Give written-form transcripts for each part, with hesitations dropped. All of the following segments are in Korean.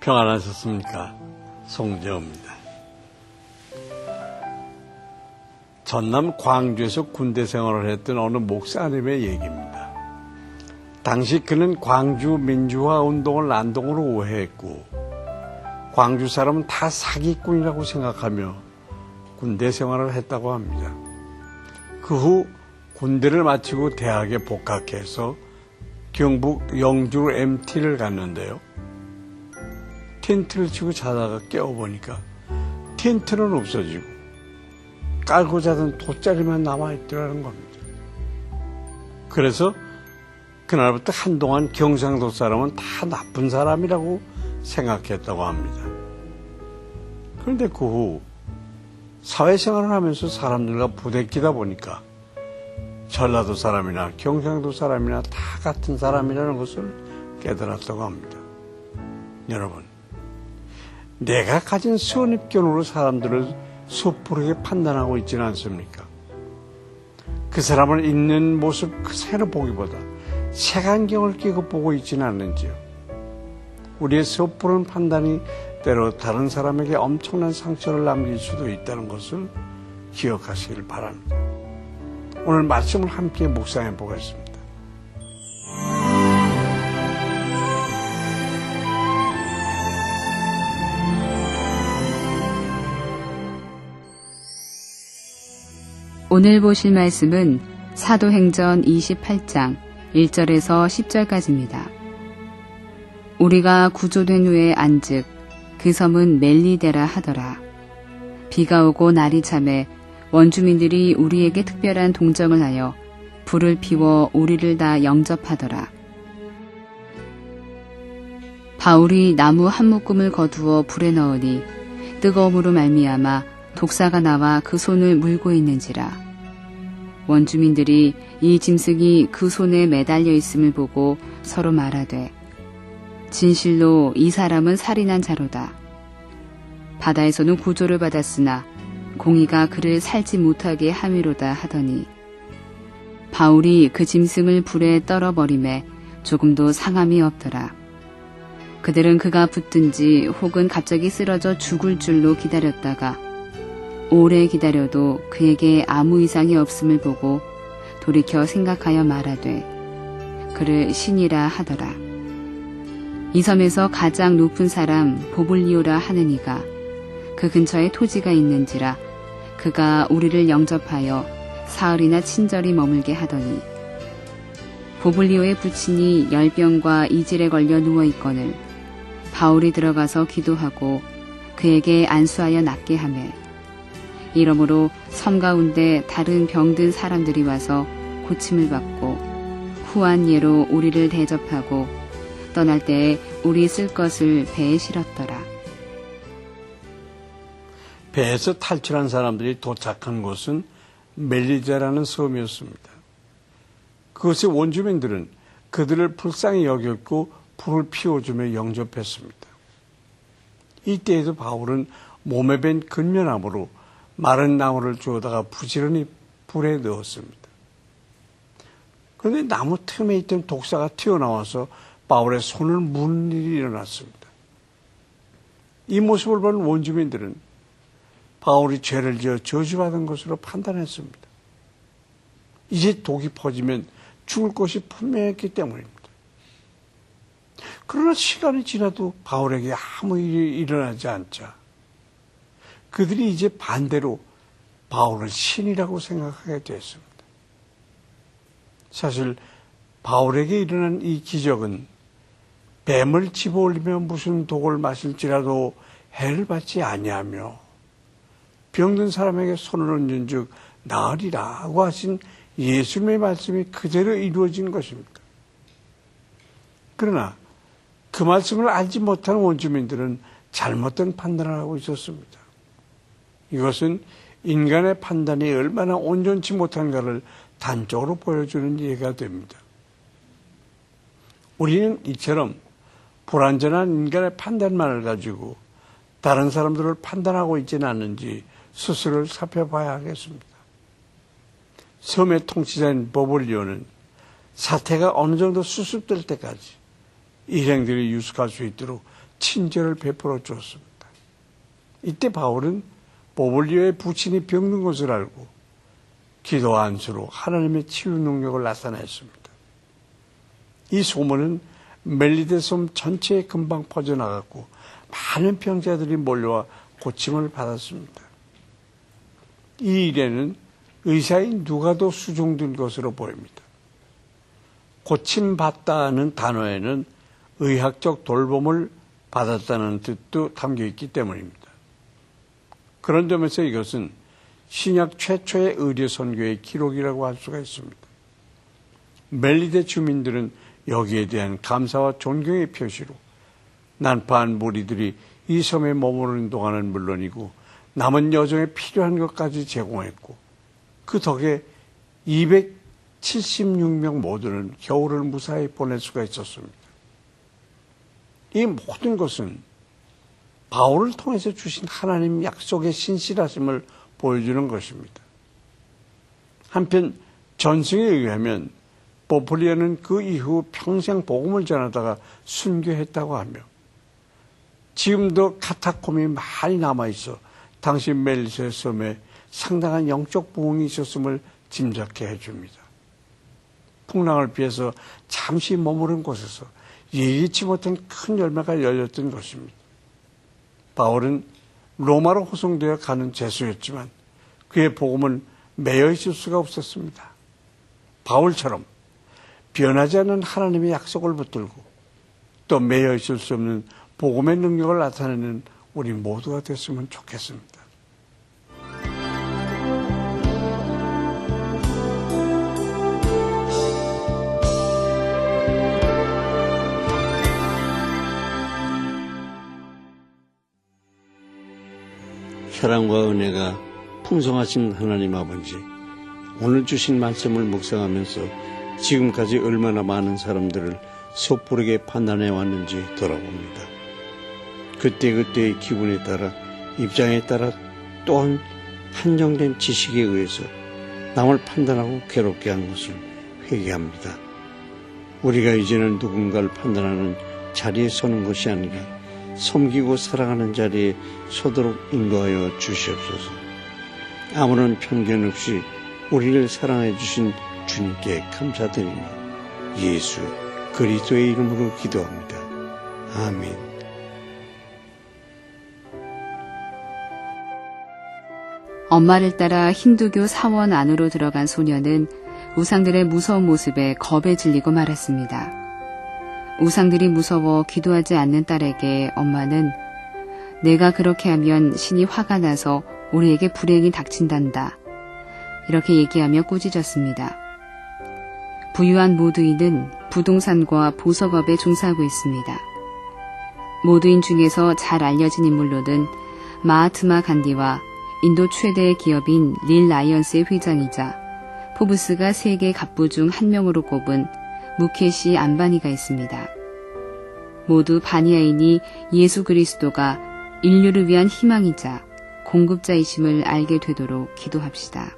평안하셨습니까? 송재호입니다. 전남 광주에서 군대 생활을 했던 어느 목사님의 얘기입니다. 당시 그는 광주 민주화 운동을 난동으로 오해했고 광주 사람은 다 사기꾼이라고 생각하며 군대 생활을 했다고 합니다. 그 후 군대를 마치고 대학에 복학해서 경북 영주로 MT를 갔는데요. 텐트를 치고 자다가 깨어보니까 텐트는 없어지고 깔고 자던 돗자리만 남아있더라는 겁니다. 그래서 그날부터 한동안 경상도 사람은 다 나쁜 사람이라고 생각했다고 합니다. 그런데 그 후 사회생활을 하면서 사람들과 부대끼다 보니까 전라도 사람이나 경상도 사람이나 다 같은 사람이라는 것을 깨달았다고 합니다. 여러분, 내가 가진 선입견으로 사람들을 섣부르게 판단하고 있지는 않습니까? 그 사람을 있는 모습 그대로 보기보다 색안경을 끼고 보고 있지는 않는지요. 우리의 섣부른 판단이 때로 다른 사람에게 엄청난 상처를 남길 수도 있다는 것을 기억하시길 바랍니다. 오늘 말씀을 함께 묵상해 보겠습니다. 오늘 보실 말씀은 사도행전 28장 1절에서 10절까지입니다. 우리가 구조된 후에 안즉 그 섬은 멜리데라 하더라. 비가 오고 날이 참해 원주민들이 우리에게 특별한 동정을 하여 불을 피워 우리를 다 영접하더라. 바울이 나무 한 묶음을 거두어 불에 넣으니 뜨거움으로 말미암아 독사가 나와 그 손을 물고 있는지라. 원주민들이 이 짐승이 그 손에 매달려 있음을 보고 서로 말하되 진실로 이 사람은 살인한 자로다. 바다에서는 구조를 받았으나 공의가 그를 살지 못하게 함이로다 하더니 바울이 그 짐승을 불에 떨어버리매 조금도 상함이 없더라. 그들은 그가 붙든지 혹은 갑자기 쓰러져 죽을 줄로 기다렸다가 오래 기다려도 그에게 아무 이상이 없음을 보고 돌이켜 생각하여 말하되 그를 신이라 하더라. 이 섬에서 가장 높은 사람 보블리오라 하는 이가 그 근처에 토지가 있는지라 그가 우리를 영접하여 사흘이나 친절히 머물게 하더니 보블리오의 부친이 열병과 이질에 걸려 누워있거늘 바울이 들어가서 기도하고 그에게 안수하여 낫게 하매 이러므로 섬 가운데 다른 병든 사람들이 와서 고침을 받고 후한 예로 우리를 대접하고 떠날 때에 우리 쓸 것을 배에 실었더라. 배에서 탈출한 사람들이 도착한 곳은 멜리데라는 섬이었습니다. 그곳의 원주민들은 그들을 불쌍히 여겼고 불을 피워주며 영접했습니다. 이때에도 바울은 몸에 밴 근면함으로 마른 나무를 주워다가 부지런히 불에 넣었습니다. 그런데 나무 틈에 있던 독사가 튀어나와서 바울의 손을 무는 일이 일어났습니다. 이 모습을 본 원주민들은 바울이 죄를 지어 저주받은 것으로 판단했습니다. 이제 독이 퍼지면 죽을 것이 분명했기 때문입니다. 그러나 시간이 지나도 바울에게 아무 일이 일어나지 않자 그들이 이제 반대로 바울을 신이라고 생각하게 됐습니다. 사실 바울에게 일어난 이 기적은 뱀을 집어올리며 무슨 독을 마실지라도 해를 받지 아니하며 병든 사람에게 손을 얹은 즉 나으리라고 하신 예수님의 말씀이 그대로 이루어진 것입니다. 그러나 그 말씀을 알지 못한 원주민들은 잘못된 판단을 하고 있었습니다. 이것은 인간의 판단이 얼마나 온전치 못한가를 단적으로 보여주는 예가 됩니다. 우리는 이처럼 불완전한 인간의 판단만을 가지고 다른 사람들을 판단하고 있지는 않는지 스스로를 살펴봐야 하겠습니다. 섬의 통치자인 보블리오는 사태가 어느 정도 수습될 때까지 일행들이 유숙할 수 있도록 친절을 베풀어 주었습니다. 이때 바울은 보블리오의 부친이 병든 것을 알고 기도 안수로 하나님의 치유 능력을 나타냈습니다. 이 소문은 멜리데 섬 전체에 금방 퍼져나갔고 많은 병자들이 몰려와 고침을 받았습니다. 이 일에는 의사인 누가도 수종된 것으로 보입니다. 고침받다는 단어에는 의학적 돌봄을 받았다는 뜻도 담겨있기 때문입니다. 그런 점에서 이것은 신약 최초의 의료 선교의 기록이라고 할 수가 있습니다. 멜리데 주민들은 여기에 대한 감사와 존경의 표시로 난파한 무리들이 이 섬에 머무르는 동안은 물론이고 남은 여정에 필요한 것까지 제공했고 그 덕에 276명 모두는 겨울을 무사히 보낼 수가 있었습니다. 이 모든 것은 바울을 통해서 주신 하나님 약속의 신실하심을 보여주는 것입니다. 한편 전승에 의하면 보블리오는 그 이후 평생 복음을 전하다가 순교했다고 하며 지금도 카타콤이 많이 남아있어 당시 멜리세 섬에 상당한 영적 부흥이 있었음을 짐작케 해줍니다. 풍랑을 피해서 잠시 머무른 곳에서 예기치 못한 큰 열매가 열렸던 것입니다. 바울은 로마로 호송되어 가는 죄수였지만 그의 복음은 매여 있을 수가 없었습니다. 바울처럼 변하지 않는 하나님의 약속을 붙들고 또 매여 있을 수 없는 복음의 능력을 나타내는 우리 모두가 됐으면 좋겠습니다. 사랑과 은혜가 풍성하신 하나님 아버지, 오늘 주신 말씀을 묵상하면서 지금까지 얼마나 많은 사람들을 섣부르게 판단해 왔는지 돌아봅니다. 그때그때의 기분에 따라, 입장에 따라 또한 한정된 지식에 의해서 남을 판단하고 괴롭게 한 것을 회개합니다. 우리가 이제는 누군가를 판단하는 자리에 서는 것이 아니라 섬기고 사랑하는 자리에 서도록 인도하여 주시옵소서. 아무런 편견 없이 우리를 사랑해 주신 주님께 감사드리며 예수 그리스도의 이름으로 기도합니다. 아멘. 엄마를 따라 힌두교 사원 안으로 들어간 소녀는 우상들의 무서운 모습에 겁에 질리고 말았습니다. 우상들이 무서워 기도하지 않는 딸에게 엄마는 내가 그렇게 하면 신이 화가 나서 우리에게 불행이 닥친단다. 이렇게 얘기하며 꾸짖었습니다. 부유한 모두인은 부동산과 보석업에 종사하고 있습니다. 모두인 중에서 잘 알려진 인물로는 마하트마 간디와 인도 최대 기업인 릴 라이언스의 회장이자 포브스가 세계 갑부 중 한 명으로 꼽은 무케시 안바니가 있습니다. 모두 바니아인이 예수 그리스도가 인류를 위한 희망이자 공급자이심을 알게 되도록 기도합시다.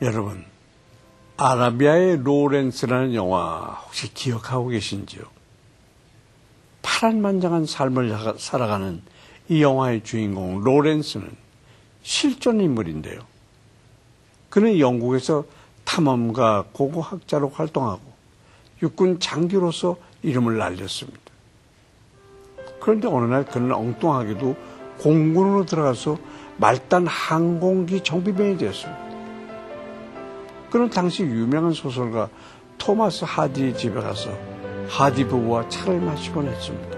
여러분, 아라비아의 로렌스라는 영화 혹시 기억하고 계신지요? 파란만장한 삶을 살아가는 이 영화의 주인공 로렌스는 실존 인물인데요. 그는 영국에서 탐험가 고고학자로 활동하고 육군 장교로서 이름을 날렸습니다. 그런데 어느 날 그는 엉뚱하게도 공군으로 들어가서 말단 항공기 정비병이 되었습니다. 그는 당시 유명한 소설가 토마스 하디의 집에 가서 하디 부부와 차를 마시곤 했습니다.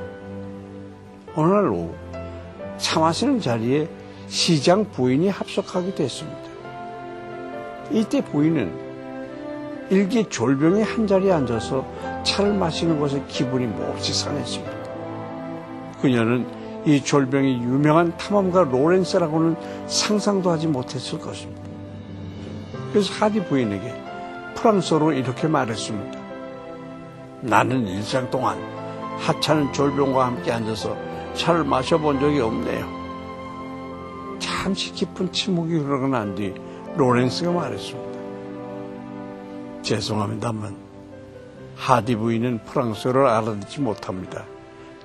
어느 날 오후 차 마시는 자리에 시장 부인이 합석하게 됐습니다. 이때 부인은 일기 졸병이 한자리에 앉아서 차를 마시는 것에 기분이 몹시 상했습니다. 그녀는 이 졸병이 유명한 탐험가 로렌스라고는 상상도 하지 못했을 것입니다. 그래서 하디 부인에게 프랑스어로 이렇게 말했습니다. 나는 일생 동안 하찮은 졸병과 함께 앉아서 차를 마셔본 적이 없네요. 잠시 깊은 침묵이 흐르고 난 뒤 로렌스가 말했습니다. 죄송합니다만 하디 부인은 프랑스어를 알아듣지 못합니다.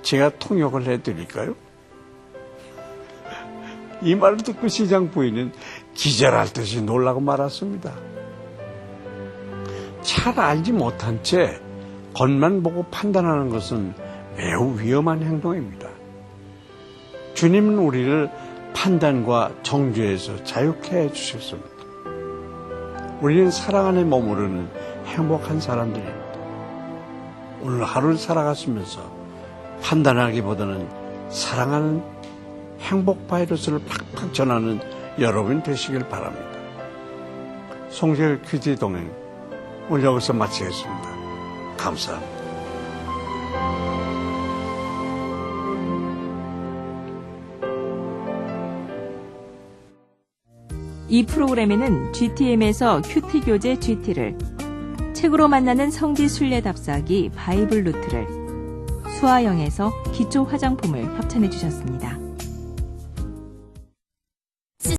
제가 통역을 해드릴까요? 이 말을 듣고 시장 부인은 기절할 듯이 놀라고 말았습니다. 잘 알지 못한 채 겉만 보고 판단하는 것은 매우 위험한 행동입니다. 주님은 우리를 판단과 정죄에서 자유케 해주셨습니다. 우리는 사랑 안에 머무르는 행복한 사람들입니다. 오늘 하루를 살아가시면서 판단하기보다는 사랑하는 행복 바이러스를 팍팍 전하는 여러분 되시길 바랍니다. 송재일 퀴즈 동행 오늘 여기서 마치겠습니다. 감사합니다. 이 프로그램에는 GTM에서 큐티 교재 GT를, 책으로 만나는 성지 순례 답사기 바이블 루트를, 수아영에서 기초 화장품을 협찬해 주셨습니다.